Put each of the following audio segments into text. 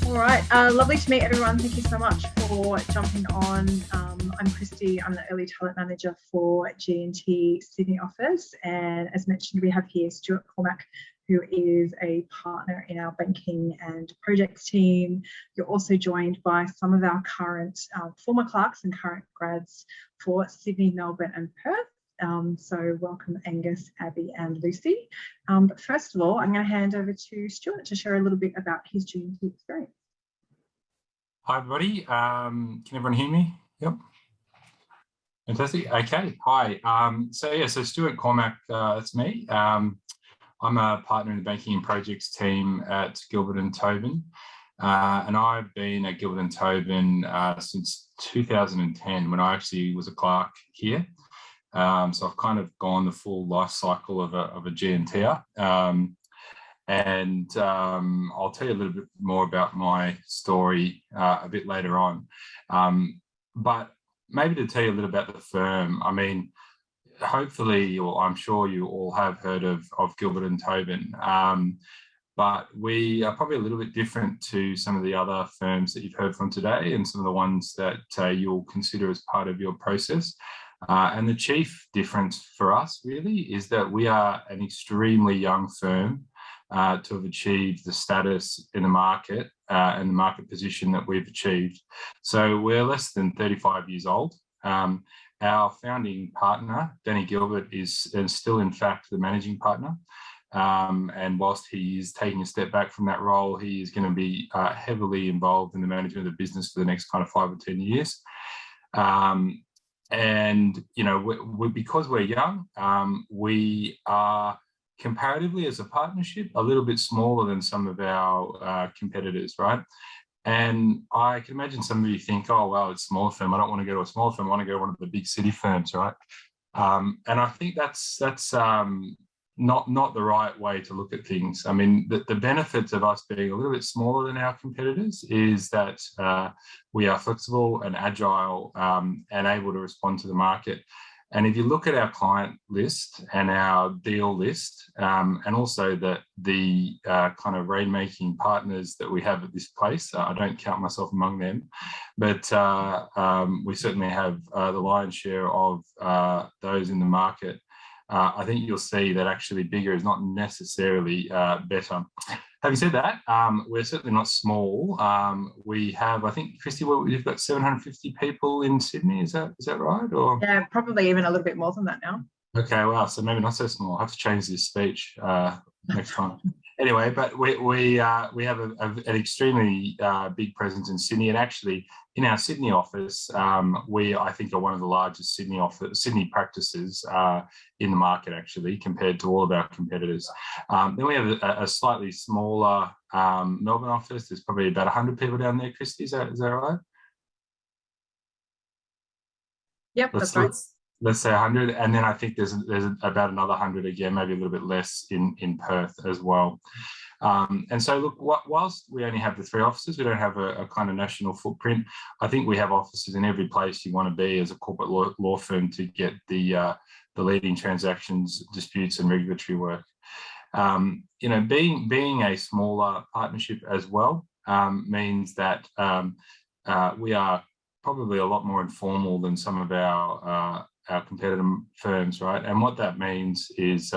All right, lovely to meet everyone. Thank you so much for jumping on. I'm Kristie. I'm the Early Talent Manager for G&T Sydney office. And as mentioned, we have here Stuart, who is a partner in our banking and projects team. You're also joined by some of our current former clerks and current grads for Sydney, Melbourne and Perth. So welcome Angus, Abi and Lucy. But first of all, I'm going to hand over to Stuart to share a little bit about his G&T experience. Hi everybody, can everyone hear me? Yep. Fantastic, okay, hi. So Stuart Cormack, that's me. I'm a partner in the banking and projects team at Gilbert and Tobin. And I've been at Gilbert and Tobin since 2010 when I actually was a clerk here. So I've kind of gone the full life cycle of a G&Ter. And I'll tell you a little bit more about my story a bit later on. But maybe to tell you a little about the firm, I mean, hopefully, or I'm sure you all have heard of Gilbert and Tobin, but we are probably a little bit different to some of the other firms that you've heard from today and some of the ones that you'll consider as part of your process. And the chief difference for us really is that we are an extremely young firm to have achieved the status in the market and the market position that we've achieved. So we're less than 35 years old. Our founding partner, Danny Gilbert, is still in fact the managing partner. And whilst he is taking a step back from that role, he is going to be heavily involved in the management of the business for the next kind of 5 or 10 years. And, you know, because we're young, we are comparatively as a partnership a little bit smaller than some of our competitors, right? And I can imagine some of you think, oh, well, it's a small firm. I don't want to go to a small firm. I want to go to one of the big city firms, right? And I think that's not the right way to look at things. I mean, the benefits of us being a little bit smaller than our competitors is that we are flexible and agile and able to respond to the market. And if you look at our client list and our deal list, and also the kind of rainmaking partners that we have at this place, I don't count myself among them, but we certainly have the lion's share of those in the market. I think you'll see that actually bigger is not necessarily better. Having said that, we're certainly not small. We have, I think, Kristie, we've got 750 people in Sydney. Is that right? Or yeah, probably even a little bit more than that now. Okay, wow. So maybe not so small. I'll have to change this speech next time. Anyway, but we have an extremely big presence in Sydney, and actually in our Sydney office, we I think are one of the largest Sydney practices in the market actually, compared to all of our competitors. Then we have a slightly smaller Melbourne office. There's probably about 100 people down there. Kristie, is that right? Yep, that's right. Let's say 100, and then I think there's about another 100 again, maybe a little bit less in Perth as well. And so look, whilst we only have the 3 offices, we don't have a kind of national footprint. I think we have offices in every place you want to be as a corporate law firm to get the leading transactions, disputes, and regulatory work. You know, being a smaller partnership as well means that we are probably a lot more informal than some of our competitor firms, right? And what that means is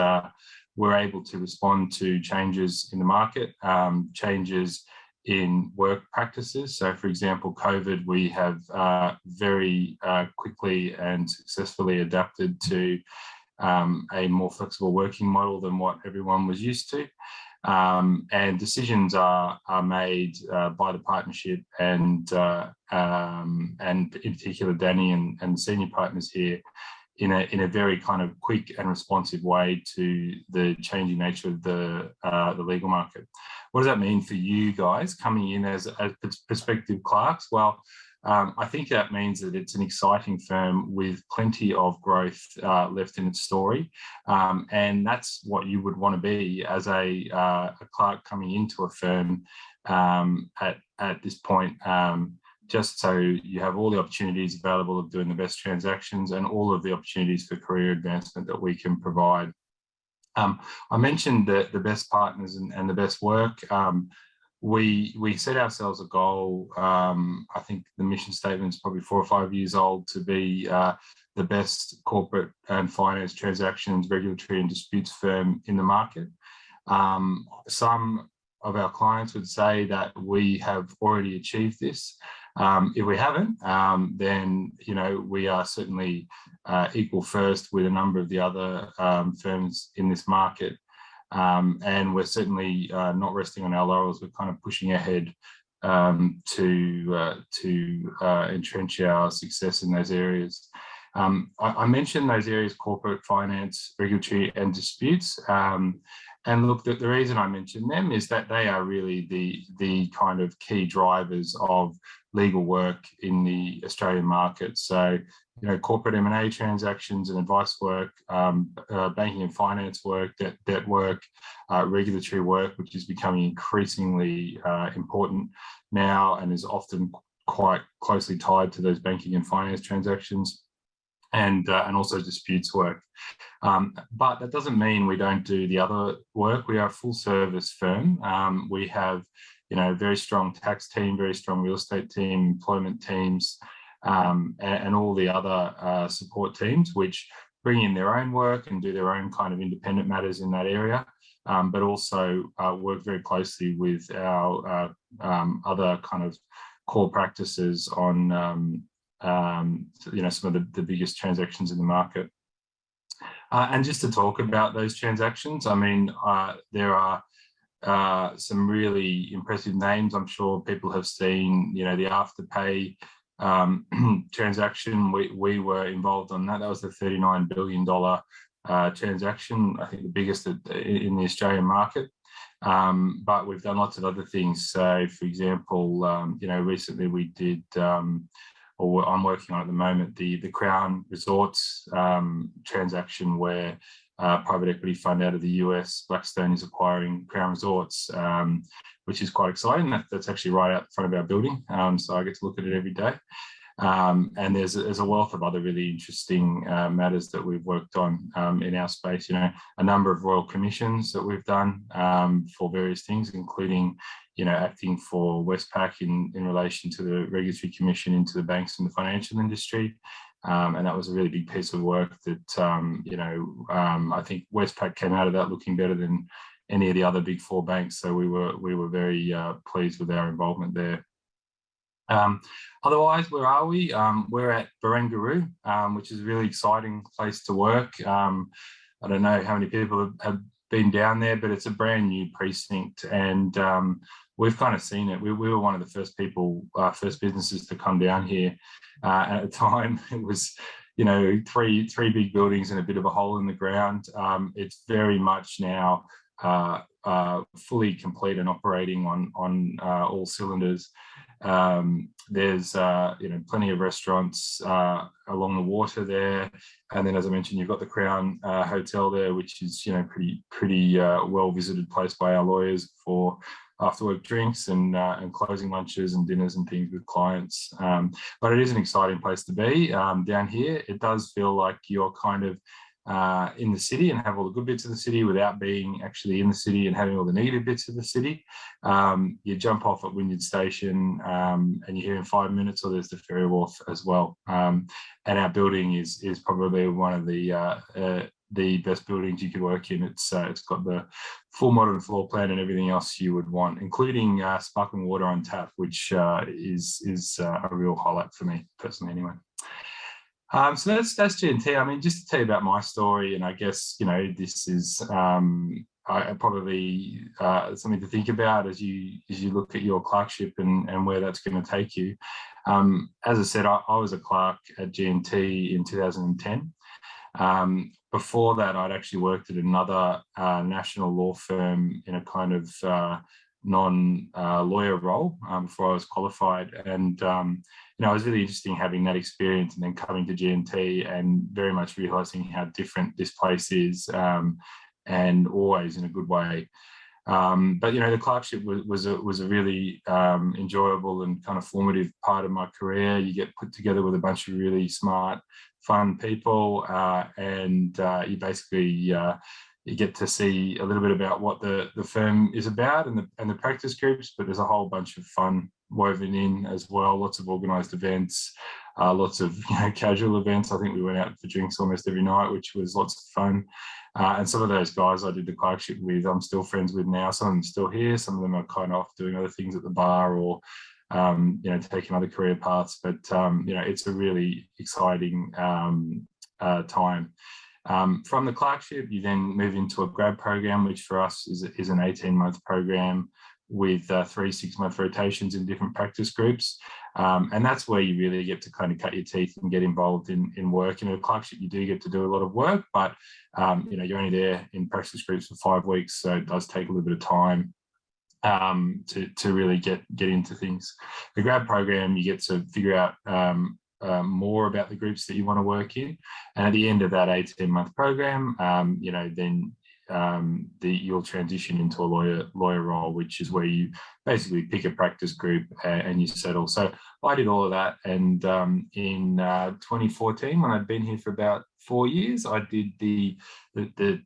we're able to respond to changes in the market, changes in work practices. So for example, COVID, we have very quickly and successfully adapted to a more flexible working model than what everyone was used to. And decisions are made by the partnership and in particular Danny and senior partners here in a very kind of quick and responsive way to the changing nature of the legal market. What does that mean for you guys coming in as prospective clerks? Well, I think that means that it's an exciting firm with plenty of growth left in its story. And that's what you would want to be as a clerk coming into a firm at this point, just so you have all the opportunities available of doing the best transactions and all of the opportunities for career advancement that we can provide. I mentioned the best partners and the best work. we set ourselves a goal. I think the mission statement is probably 4 or 5 years old, to be the best corporate and finance transactions, regulatory and disputes firm in the market. Some of our clients would say that we have already achieved this. If we haven't, then we are certainly equal first with a number of the other firms in this market. And we're certainly not resting on our laurels. We're kind of pushing ahead to entrench our success in those areas. I mentioned those areas: corporate, finance, regulatory and disputes. And look, the reason I mention them is that they are really the kind of key drivers of legal work in the Australian market. So, corporate M&A transactions and advice work, banking and finance work, debt work, regulatory work, which is becoming increasingly important now and is often quite closely tied to those banking and finance transactions, and also disputes work. But that doesn't mean we don't do the other work. We are a full service firm. We have, a very strong tax team, very strong real estate team, employment teams, and all the other support teams, which bring in their own work and do their own kind of independent matters in that area, but also work very closely with our other kind of core practices on some of the biggest transactions in the market. And just to talk about those transactions, I mean, there are some really impressive names. I'm sure people have seen, the Afterpay transaction. We were involved on that. That was the $39 billion transaction, I think the biggest in the Australian market. But we've done lots of other things. So, for example, recently we did, or I'm working on at the moment, the Crown Resorts transaction, where private equity fund out of the US, Blackstone, is acquiring Crown Resorts, which is quite exciting. That's actually right out the front of our building, so I get to look at it every day. And there's a wealth of other really interesting matters that we've worked on in our space. A number of royal commissions that we've done for various things, including acting for Westpac in relation to the regulatory commission into the banks and the financial industry. And that was a really big piece of work that, I think Westpac came out of that looking better than any of the other big four banks. So we were very pleased with our involvement there. Otherwise, where are we? We're at Barangaroo, which is a really exciting place to work. I don't know how many people have been down there, but it's a brand new precinct, and we've kind of seen it. We were one of the first businesses to come down here. At the time, it was, three big buildings and a bit of a hole in the ground. It's very much now fully complete and operating on all cylinders. There's plenty of restaurants along the water there, and then, as I mentioned, you've got the Crown Hotel there, which is pretty well visited place by our lawyers for after work drinks and closing lunches and dinners and things with clients. But it is an exciting place to be down here. It does feel like you're kind of in the city and have all the good bits of the city without being actually in the city and having all the negative bits of the city. You jump off at Wynyard Station and you're here in 5 minutes, or there's the ferry wharf as well. And our building is probably one of the best buildings you could work in. It's got the full modern floor plan and everything else you would want, including sparkling water on tap, which is a real highlight for me personally anyway. So that's G&T. I mean, just to tell you about my story, and I guess, this is probably something to think about as you look at your clerkship and where that's going to take you. As I said, I was a clerk at G&T in 2010. Before that, I'd actually worked at another national law firm in a kind of non-lawyer role before I was qualified, and it was really interesting having that experience and then coming to G&T and very much realising how different this place is, and always in a good way. But the clerkship was a really enjoyable and kind of formative part of my career. You get put together with a bunch of really smart, fun people, and you basically you get to see a little bit about what the firm is about and the practice groups, but there's a whole bunch of fun woven in as well. Lots of organised events, lots of casual events. I think we went out for drinks almost every night, which was lots of fun. And some of those guys I did the clerkship with, I'm still friends with now. Some of them are still here. Some of them are kind of off doing other things at the bar or taking other career paths. But it's a really exciting time. From the clerkship, you then move into a grad program, which for us is an 18-month program with 3 6-month rotations in different practice groups. And that's where you really get to kind of cut your teeth and get involved in work. In a clerkship, you do get to do a lot of work, but you're only there in practice groups for 5 weeks, so it does take a little bit of time to really get into things. The grad program, you get to figure out more about the groups that you want to work in, and at the end of that 18-month program, then you'll transition into a lawyer role, which is where you basically pick a practice group and you settle. So I did all of that, and in 2014, when I'd been here for about 4 years, I did the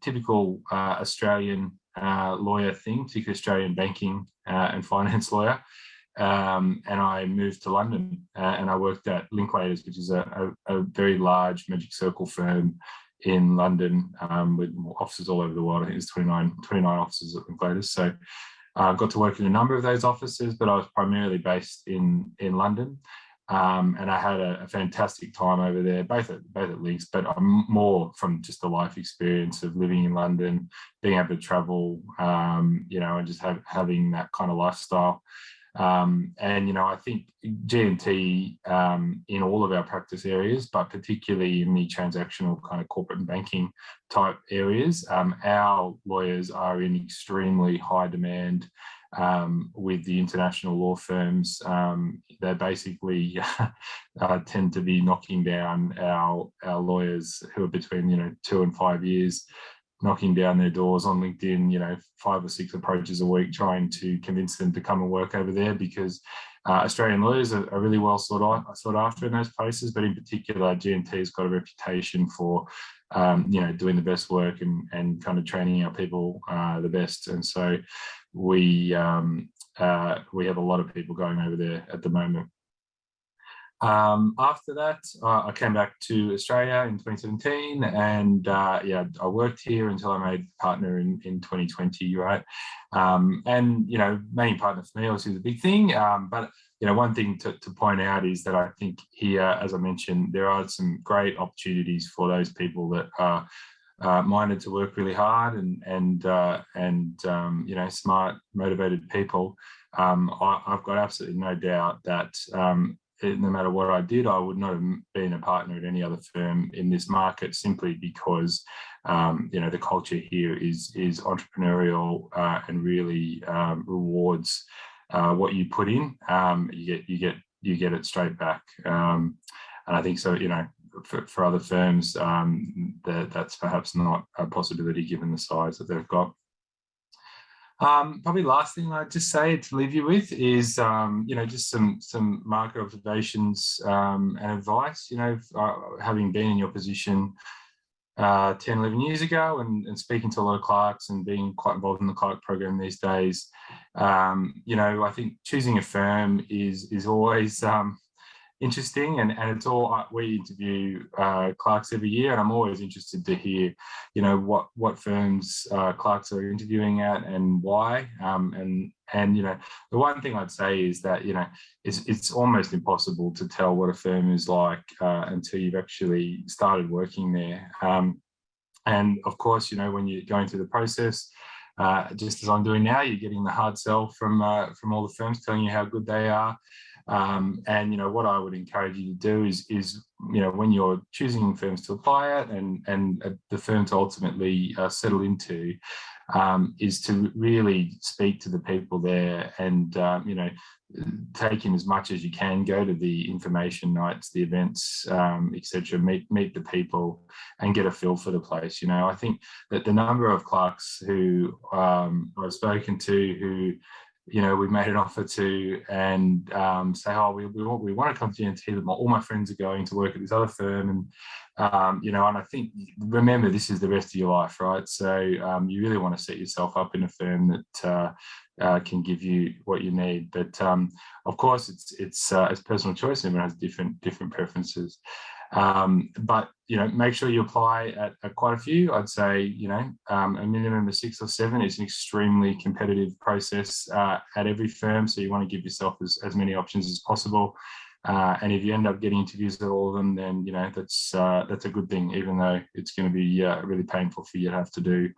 typical Australian lawyer thing, particularly Australian banking and finance lawyer. And I moved to London and I worked at Linklaters, which is a very large Magic Circle firm in London with offices all over the world. I think there's 29 offices at Linklaters. So I got to work in a number of those offices, but I was primarily based in London. And I had a fantastic time over there, both at Links, but I'm more from just the life experience of living in London, being able to travel, and just having that kind of lifestyle. I think G&T in all of our practice areas, but particularly in the transactional kind of corporate and banking type areas, our lawyers are in extremely high demand with the international law firms. They basically tend to be knocking down our lawyers who are between 2 and 5 years, knocking down their doors on LinkedIn, 5 or 6 approaches a week, trying to convince them to come and work over there, because Australian lawyers are really well sought after in those places. But in particular, G&T has got a reputation for, doing the best work and kind of training our people the best. And so we have a lot of people going over there at the moment. After that, I came back to Australia in 2017, and I worked here until I made partner in 2020, right? Making partner for me obviously is a big thing, but one thing to point out is that I think here, as I mentioned, there are some great opportunities for those people that are minded to work really hard and smart, motivated people. I've got absolutely no doubt that no matter what I did, I would not have been a partner at any other firm in this market, simply because the culture here is entrepreneurial and really rewards what you put in. You get it straight back, and I think so. For other firms, that's perhaps not a possibility given the size that they've got. Probably last thing I'd just say to leave you with is, just some market observations and advice. Having been in your position 10, 11 years ago and speaking to a lot of clerks and being quite involved in the clerk program these days, I think choosing a firm is always interesting, and it's all, we interview clerks every year, and I'm always interested to hear what firms clerks are interviewing at and why, and the one thing I'd say is that it's almost impossible to tell what a firm is like until you've actually started working there, and of course when you're going through the process, just as I'm doing now, you're getting the hard sell from all the firms telling you how good they are. What I would encourage you to do is when you're choosing firms to apply at and the firm to ultimately settle into, is to really speak to the people there and take in as much as you can, go to the information nights, the events, etc., meet the people and get a feel for the place. I think that the number of clerks who I've spoken to who we made an offer to, and say, oh, we want to come to GNT, but all my friends are going to work at this other firm, and and I think, remember, this is the rest of your life, right? So you really want to set yourself up in a firm that can give you what you need. But of course, it's personal choice. Everyone has different preferences. But make sure you apply at quite a few. I'd say a minimum of 6 or 7 is an extremely competitive process at every firm. So you want to give yourself as many options as possible. And if you end up getting interviews at all of them, then that's a good thing, even though it's going to be really painful for you to have to do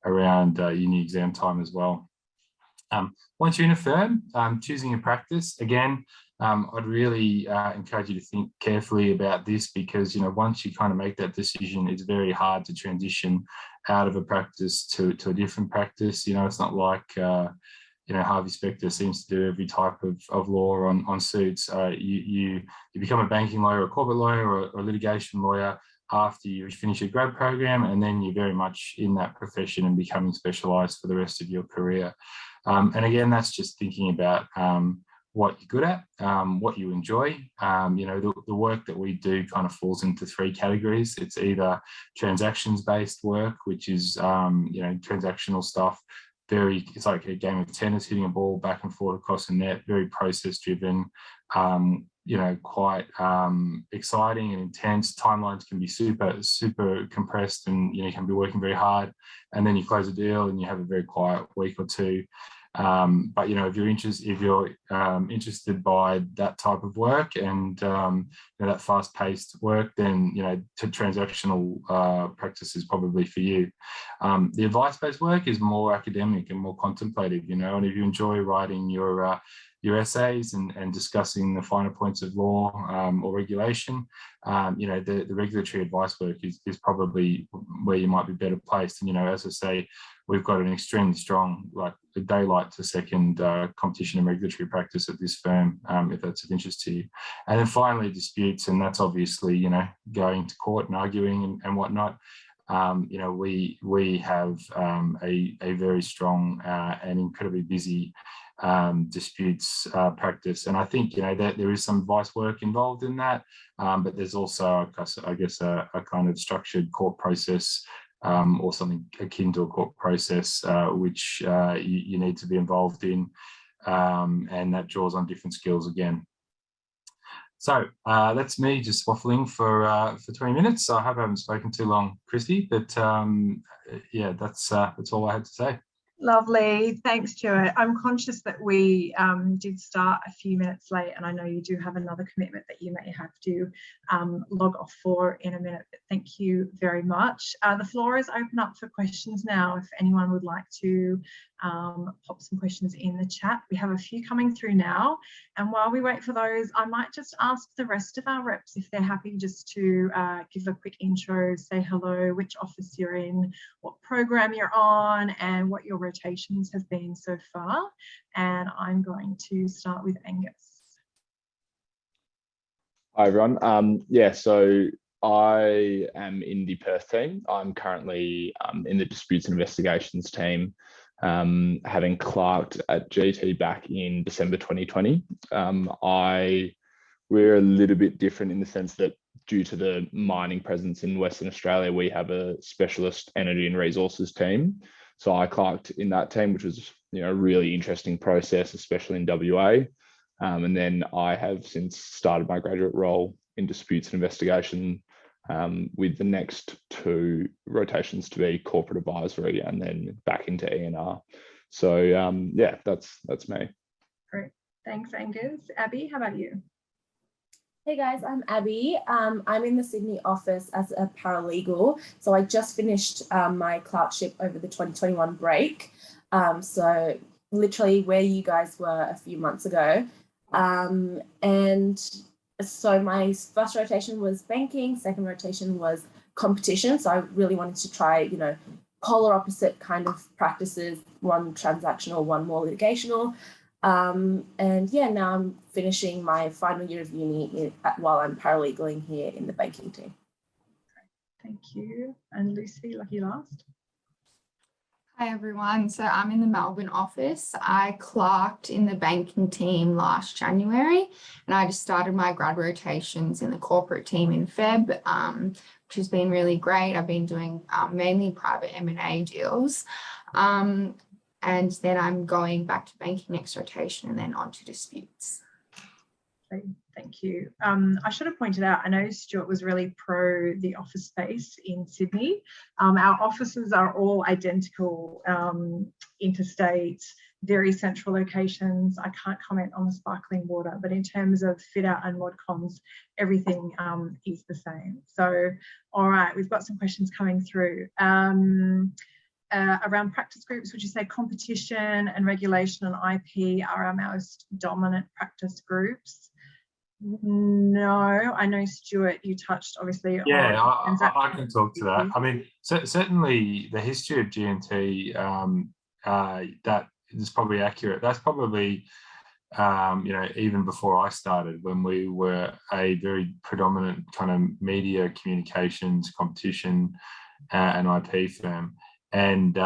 around uni exam time as well. Once you're in a firm, choosing a practice, again, I'd really encourage you to think carefully about this, because once you kind of make that decision, it's very hard to transition out of a practice to a different practice. It's not like Harvey Specter seems to do every type of law on suits. You become a banking lawyer, a corporate lawyer, or a litigation lawyer after you finish your grad program, and then you're very much in that profession and becoming specialised for the rest of your career. And again, that's just thinking about what you're good at, what you enjoy. The work that we do kind of falls into 3 categories. It's either transactions-based work, which is transactional stuff. It's like a game of tennis, hitting a ball back and forth across a net, very process-driven, quite exciting and intense. Timelines can be super compressed, and you can be working very hard, and then you close a deal and you have a very quiet week or 2. But if you're interested by that type of work and that fast-paced work, then to transactional practice is probably for you. The advice-based work is more academic and more contemplative, and if you enjoy writing your essays and discussing the finer points of law or regulation, the regulatory advice work is probably where you might be better placed. And as I say, we've got an extremely strong, like a daylight to second competition and regulatory practice at this firm, if that's of interest to you. And then finally, disputes, and that's obviously going to court and arguing and whatnot. We have a very strong and incredibly busy disputes practice, and I think that there is some advice work involved in that, but there's also, I guess, a kind of structured court process, or something akin to a court process, which you need to be involved in, and that draws on different skills again. So that's me just waffling for 20 minutes. So I hope I haven't spoken too long, Kristie, but yeah, that's all I had to say. Lovely. Thanks, Stuart. I'm conscious that we did start a few minutes late, and I know you do have another commitment that you may have to log off for in a minute, but thank you very much. The floor is open up for questions now, if anyone would like to pop some questions in the chat. We have a few coming through now, and while we wait for those, I might just ask the rest of our reps if they're happy just to give a quick intro, say hello, which office you're in, what program you're on, and what your rotations have been so far. And I'm going to start with Angus. Hi everyone. Yeah, so I am in the Perth team. I'm currently in the disputes and investigations team, having clerked at GT back in December 2020. We're a little bit different in the sense that due to the mining presence in Western Australia, we have a specialist energy and resources team. So I clerked in that team, which was a really interesting process, especially in WA. And then I have since started my graduate role in disputes and investigation, with the next 2 rotations to be corporate advisory and then back into E&R. So yeah, that's me. Great. Thanks, Angus. Abi, how about you? Hey guys, I'm Abi. I'm in the Sydney office as a paralegal. So I just finished my clerkship over the 2021 break. So literally where you guys were a few months ago. And so my first rotation was banking, second rotation was competition. So I really wanted to try, polar opposite kind of practices, one transactional, one more litigational. And yeah, now I'm finishing my final year of uni while I'm paralegaling here in the banking team. Thank you. And Lucy, lucky last. Hi everyone, so I'm in the Melbourne office. I clerked in the banking team last January and I just started my grad rotations in the corporate team in Feb, which has been really great. I've been doing mainly private M&A deals, and then I'm going back to banking next rotation and then on to disputes. Thank you. I should have pointed out, I know Stuart was really pro the office space in Sydney. Our offices are all identical, interstate, very central locations. I can't comment on the sparkling water, but in terms of fit out and mod cons, everything is the same. So, all right, we've got some questions coming through. Around practice groups, would you say competition and regulation and IP are our most dominant practice groups? No, I know Stuart, you touched obviously. Yeah, I can talk to that. I mean, certainly the history of G&T, that is probably accurate. That's probably, even before I started, when we were a very predominant kind of media communications, competition and IP firm. And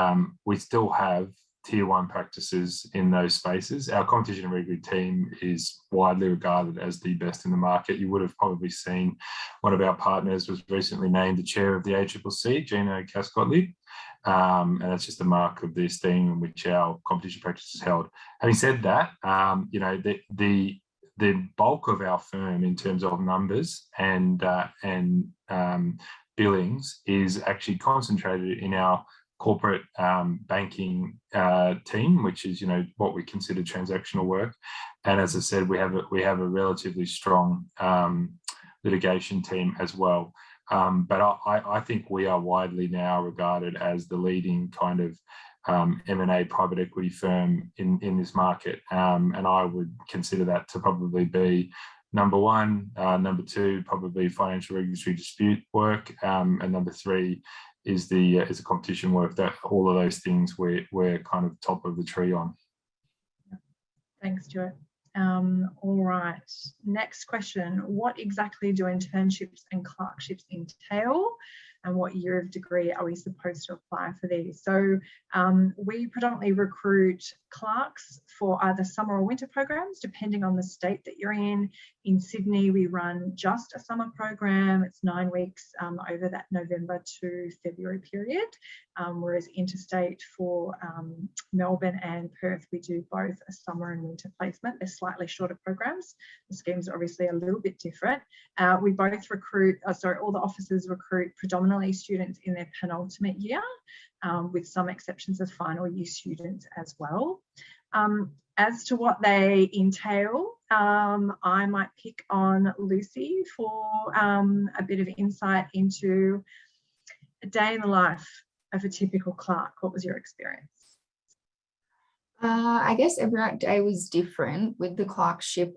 we still have tier one practices in those spaces. Our competition and regulatory team is widely regarded as the best in the market. You would have probably seen one of our partners was recently named the chair of the ACCC, Gina Cascotley, and that's just a mark of the esteem in which our competition practice is held. Having said that, the bulk of our firm in terms of numbers and billings is actually concentrated in our corporate banking team, which is what we consider transactional work. And as I said, we have a relatively strong litigation team as well. But I think we are widely now regarded as the leading kind of M&A private equity firm in this market, and I would consider that to probably be number one. Number two, probably financial regulatory dispute work, and number three is the competition work. That all of those things we're kind of top of the tree on. Thanks, Stuart. All right, next question. What exactly do internships and clerkships entail? And what year of degree are we supposed to apply for these? So we predominantly recruit clerks for either summer or winter programs, depending on the state that you're in. In Sydney, we run just a summer program. It's 9 weeks over that November to February period. Whereas interstate for Melbourne and Perth, we do both a summer and winter placement. They're slightly shorter programs. The schemes are obviously a little bit different. We both recruit, all the offices recruit predominantly students in their penultimate year, with some exceptions of final year students as well. As to what they entail, I might pick on Lucy for a bit of insight into a day in the life of a typical clerk. What was your experience? I guess every day was different, with the clerkship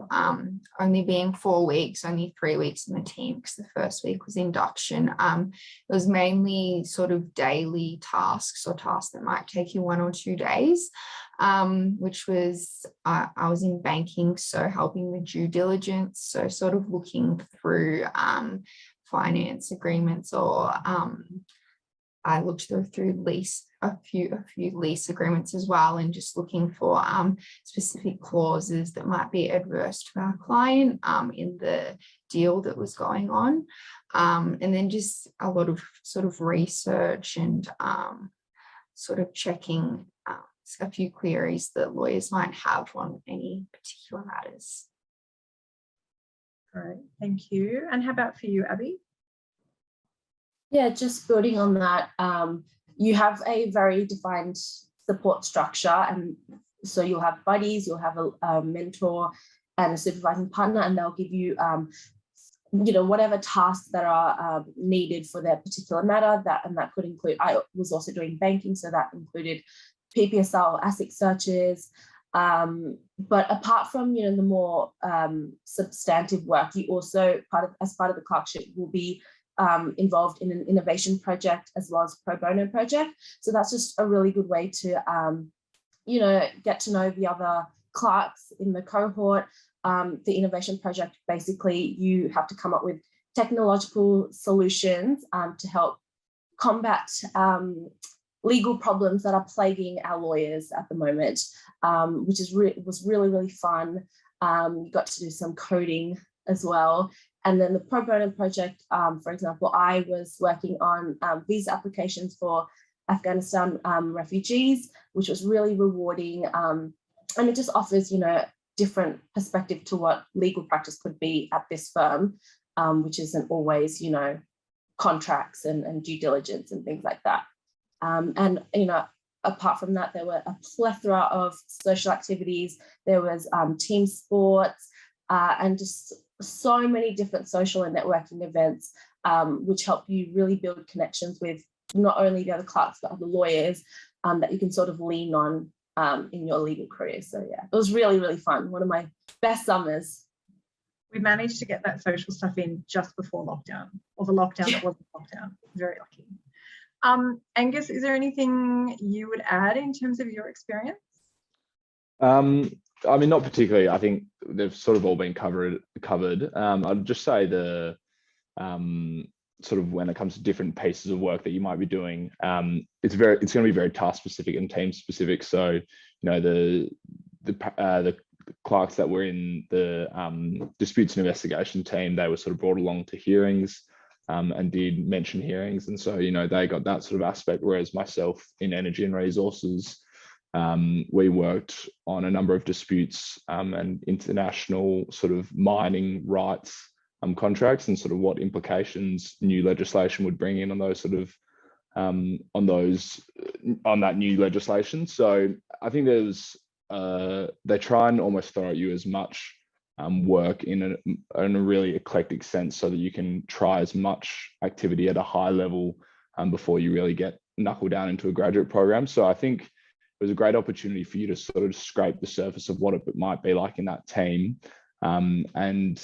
only being 4 weeks, only 3 weeks in the team, because the first week was induction. It was mainly sort of daily tasks or tasks that might take you 1 or 2 days, which was, I was in banking, so helping with due diligence, so sort of looking through finance agreements, or I looked through a few lease agreements as well, and just looking for specific clauses that might be adverse to our client in the deal that was going on, and then just a lot of sort of research and sort of checking a few queries that lawyers might have on any particular matters. Great, thank you. And how about for you, Abi? Yeah, just building on that, you have a very defined support structure, and so you'll have buddies, you'll have a mentor and a supervising partner, and they'll give you, whatever tasks that are needed for their particular matter. And that could include, I was also doing banking, so that included PPSL, asset searches. But apart from the more substantive work, you also as part of the clerkship will be involved in an innovation project as well as pro bono project. So that's just a really good way to, get to know the other clerks in the cohort. The innovation project, basically, you have to come up with technological solutions to help combat legal problems that are plaguing our lawyers at the moment, which was really, really fun. You got to do some coding as well. And then the pro bono project, for example, I was working on visa applications for Afghanistan refugees, which was really rewarding. And it just offers, different perspective to what legal practice could be at this firm, which isn't always, contracts and due diligence and things like that. And, apart from that, there were a plethora of social activities. There was team sports and just so many different social and networking events, which help you really build connections with not only the other clerks, but other lawyers that you can sort of lean on in your legal career. So yeah, it was really, really fun. One of my best summers. We managed to get that social stuff in just before lockdown, or the lockdown that wasn't lockdown. Very lucky. Angus, is there anything you would add in terms of your experience? I mean, not particularly. I think they've sort of all been covered. I'd just say the sort of when it comes to different pieces of work that you might be doing, it's going to be very task specific and team specific. So, the clerks that were in the disputes and investigation team, they were sort of brought along to hearings and did mention hearings, and so they got that sort of aspect. Whereas myself in energy and resources, we worked on a number of disputes and international sort of mining rights contracts, and sort of what implications new legislation would bring in on those sort of on that new legislation. So I think they try and almost throw at you as much work in a really eclectic sense, so that you can try as much activity at a high level before you really get knuckled down into a graduate program. So I think it was a great opportunity for you to sort of scrape the surface of what it might be like in that team. And,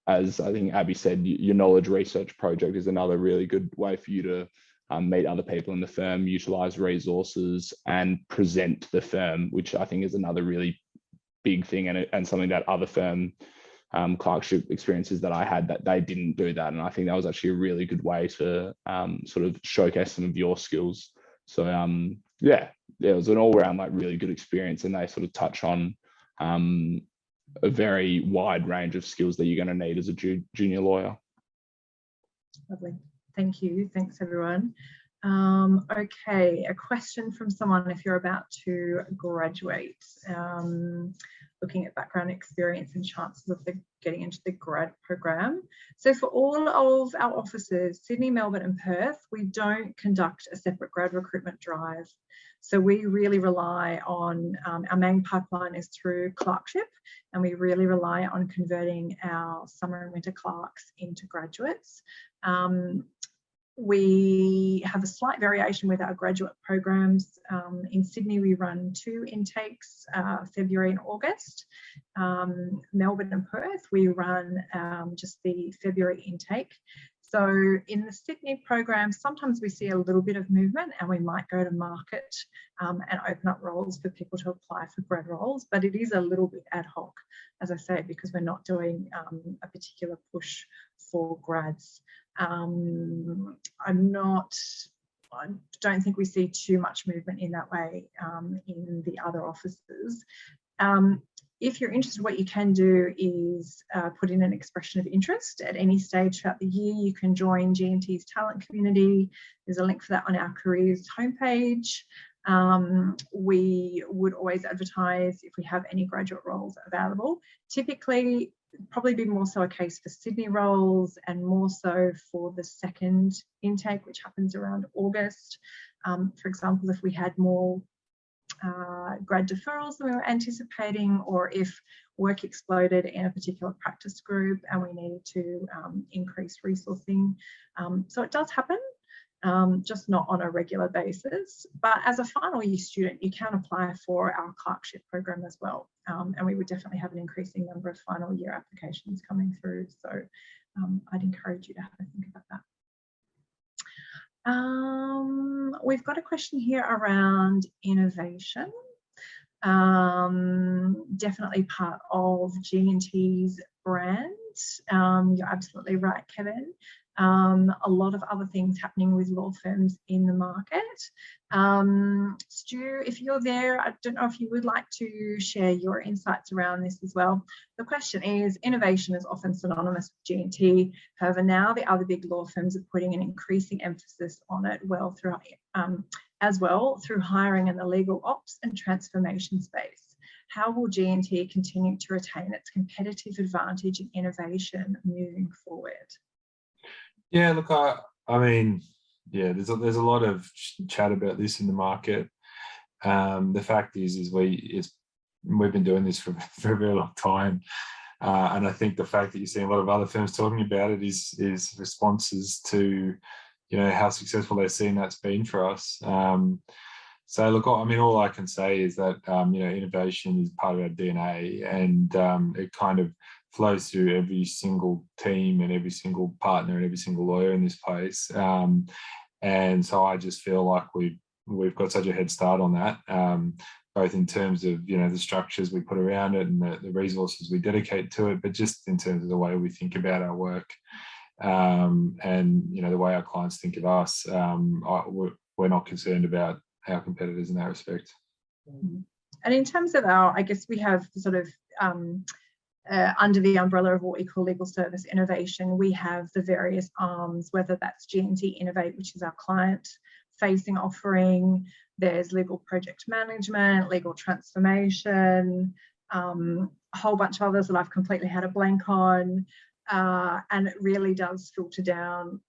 as I think Abi said, your knowledge research project is another really good way for you to meet other people in the firm, utilize resources and present the firm, which I think is another really big thing, and something that other firm clerkship experiences that I had, that they didn't do that. And I think that was actually a really good way to sort of showcase some of your skills. So yeah, it was an all-round really good experience, and they sort of touch on a very wide range of skills that you're going to need as a junior lawyer. Lovely. Thank you. Thanks, everyone. Okay, a question from someone if you're about to graduate, looking at background experience and chances of getting into the grad program. So for all of our offices, Sydney, Melbourne and Perth, we don't conduct a separate grad recruitment drive. So we really rely on, our main pipeline is through Clerkship, and we really rely on converting our summer and winter clerks into graduates. We have a slight variation with our graduate programs. In Sydney, we run 2 intakes, February and August. Melbourne and Perth, we run just the February intake. So in the Sydney program, sometimes we see a little bit of movement, and we might go to market and open up roles for people to apply for grad roles, but it is a little bit ad hoc, as I say, because we're not doing a particular push for grads. I don't think we see too much movement in that way in the other offices. If you're interested, what you can do is put in an expression of interest at any stage throughout the year. You can join G&T's talent community. There's a link for that on our careers homepage. We would always advertise if we have any graduate roles available. Typically, probably be more so a case for Sydney roles, and more so for the second intake, which happens around August. For example, if we had more grad deferrals than we were anticipating, or if work exploded in a particular practice group and we needed to increase resourcing. So it does happen, just not on a regular basis. But as a final year student, you can apply for our clerkship program as well. And we would definitely have an increasing number of final year applications coming through. So I'd encourage you to have a think about that. We've got a question here around innovation. Definitely part of G&T's brand. You're absolutely right, Kevin. a lot of other things happening with law firms in the market. Stu, if you're there, I don't know if you would like to share your insights around this as well. The question is, innovation is often synonymous with G&T. However, now the other big law firms are putting an increasing emphasis on it as well through hiring in the legal ops and transformation space. How will G&T continue to retain its competitive advantage in innovation moving forward? Yeah, look, I mean, yeah, there's a lot of chat about this in the market. The fact is we've been doing this for a very long time, and I think the fact that you're seeing a lot of other firms talking about it is responses to, you know, how successful they've seen that's been for us. So look, I mean, all I can say is that you know, innovation is part of our DNA, and it kind of flows through every single team and every single partner and every single lawyer in this place. And so I just feel like we've got such a head start on that, both in terms of, you know, the structures we put around it and the resources we dedicate to it, but just in terms of the way we think about our work, and, you know, the way our clients think of us. We're not concerned about our competitors in that respect. And in terms of I guess we have sort of under the umbrella of what we call legal service innovation, we have the various arms, whether that's G&T Innovate, which is our client-facing offering. There's legal project management, legal transformation, a whole bunch of others that I've completely had a blank on. And it really does filter down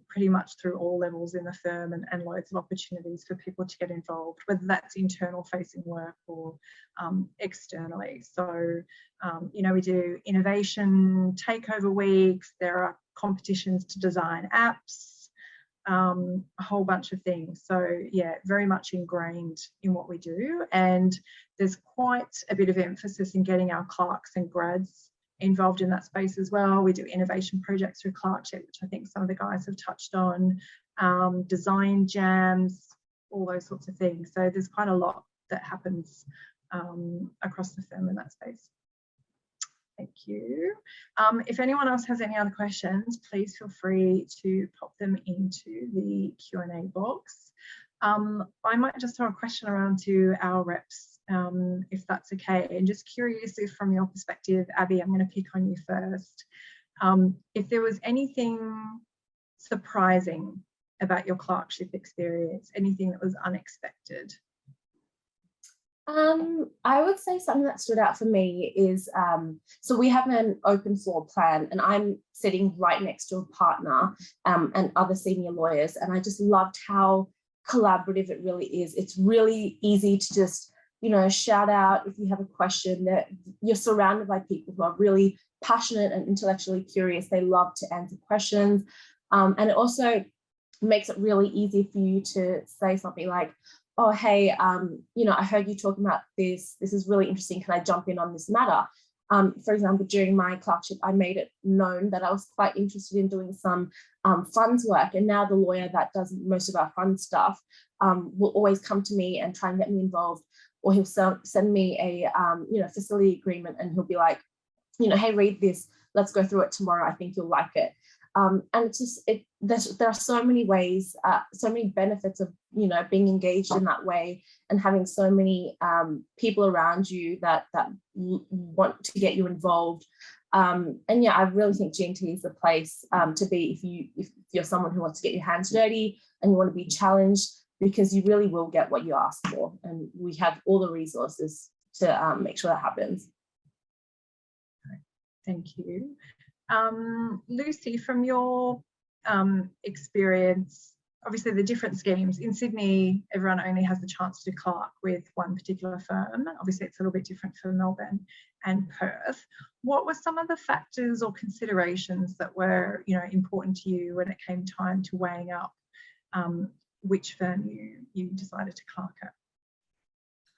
pretty much through all levels in the firm, and loads of opportunities for people to get involved, whether that's internal facing work or externally. So, you know, we do innovation takeover weeks, there are competitions to design apps, a whole bunch of things. So yeah, very much ingrained in what we do. And there's quite a bit of emphasis in getting our clerks and grads involved in that space as well. We do innovation projects through Clerkship, which I think some of the guys have touched on, design jams, all those sorts of things. So there's quite a lot that happens across the firm in that space. Thank you. If anyone else has any other questions, please feel free to pop them into the Q&A box. I might just throw a question around to our reps, if that's okay. And just curious if from your perspective, Abi, I'm going to pick on you first. If there was anything surprising about your clerkship experience, anything that was unexpected? I would say something that stood out for me is, so we have an open floor plan, and I'm sitting right next to a partner and other senior lawyers, and I just loved how collaborative it really is. It's really easy to just, you know, shout out if you have a question. That you're surrounded by people who are really passionate and intellectually curious. They love to answer questions, and it also makes it really easy for you to say something like, oh, hey, you know, I heard you talking about this. This is really interesting. Can I jump in on this matter? For example, during my clerkship, I made it known that I was quite interested in doing some funds work. And now the lawyer that does most of our fund stuff will always come to me and try and get me involved. Or he'll send me a you know, facility agreement, and he'll be like, you know, hey, read this. Let's go through it tomorrow. I think you'll like it. And it's just, there are so many ways, so many benefits of, you know, being engaged in that way, and having so many people around you that want to get you involved. And yeah, I really think G&T is the place to be if you're someone who wants to get your hands dirty and you want to be challenged, because you really will get what you ask for, and we have all the resources to make sure that happens. Thank you. Lucy, from your experience, obviously the different schemes in Sydney, everyone only has the chance to clerk with one particular firm. Obviously it's a little bit different for Melbourne and Perth. What were some of the factors or considerations that were, you know, important to you when it came time to weighing up which firm you decided to clerk at?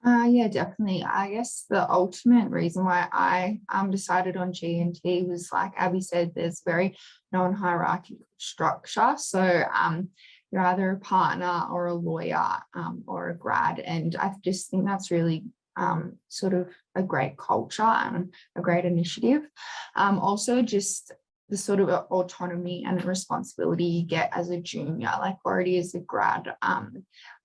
Yeah, definitely. I guess the ultimate reason why I decided on G&T was, like Abi said, there's very non-hierarchical structure. So you're either a partner or a lawyer or a grad, and I just think that's really sort of a great culture and a great initiative. Also, just the sort of autonomy and the responsibility you get as a junior. Like already as a grad,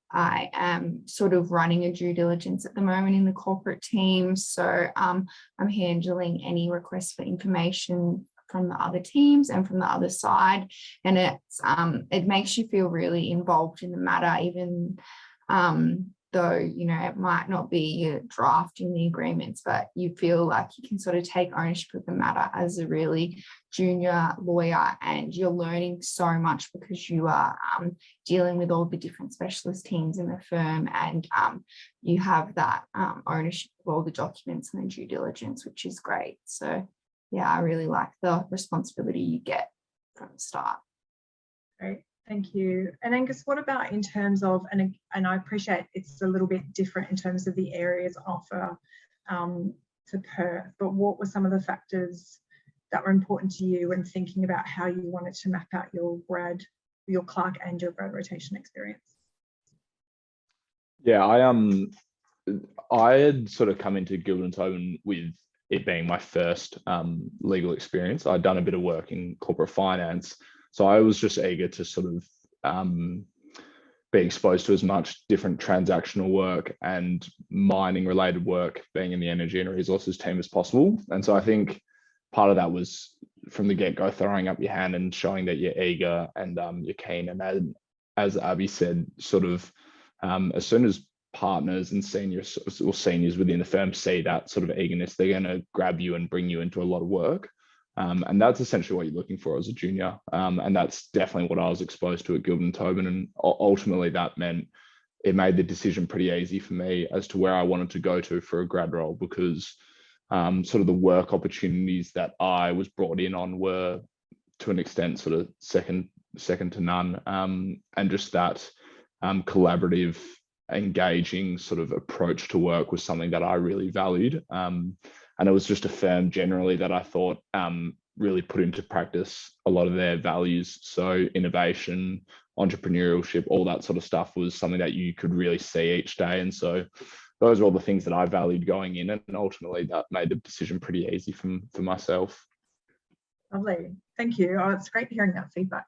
I am sort of running a due diligence at the moment in the corporate team. So I'm handling any requests for information from the other teams and from the other side. And it makes you feel really involved in the matter, even though, you know, it might not be you drafting the agreements, but you feel like you can sort of take ownership of the matter as a really junior lawyer, and you're learning so much because you are dealing with all the different specialist teams in the firm, and you have that ownership of all the documents and the due diligence, which is great. So yeah, I really like the responsibility you get from the start. Great. Thank you. And Angus, what about in terms of, and I appreciate it's a little bit different in terms of the areas offer to Perth, but what were some of the factors that were important to you when thinking about how you wanted to map out your clerk and your grad rotation experience? Yeah, I had sort of come into Gilbert Tobin with it being my first legal experience. I'd done a bit of work in corporate finance, so I was just eager to sort of be exposed to as much different transactional work and mining related work, being in the energy and resources team, as possible. And so I think part of that was from the get-go throwing up your hand and showing that you're eager and you're keen. And as Abi said, sort of as soon as partners and seniors within the firm see that sort of eagerness, they're going to grab you and bring you into a lot of work. And that's essentially what you're looking for as a junior. And that's definitely what I was exposed to at Gilbert Tobin. And ultimately that meant it made the decision pretty easy for me as to where I wanted to go to for a grad role, because sort of the work opportunities that I was brought in on were to an extent sort of second to none. And just that collaborative, engaging sort of approach to work was something that I really valued. And it was just a firm generally that I thought really put into practice a lot of their values. So innovation, entrepreneurship, all that sort of stuff was something that you could really see each day. And so those are all the things that I valued going in, and ultimately that made the decision pretty easy for myself. Lovely. Thank you. Oh, it's great hearing that feedback.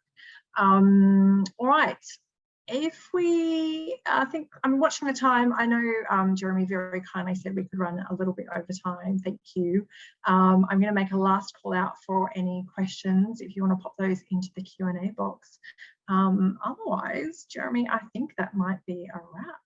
All right. If we, I think I'm watching the time. I know Jeremy very kindly said we could run a little bit over time. Thank you. I'm going to make a last call out for any questions if you want to pop those into the Q&A box. Otherwise, Jeremy, I think that might be a wrap.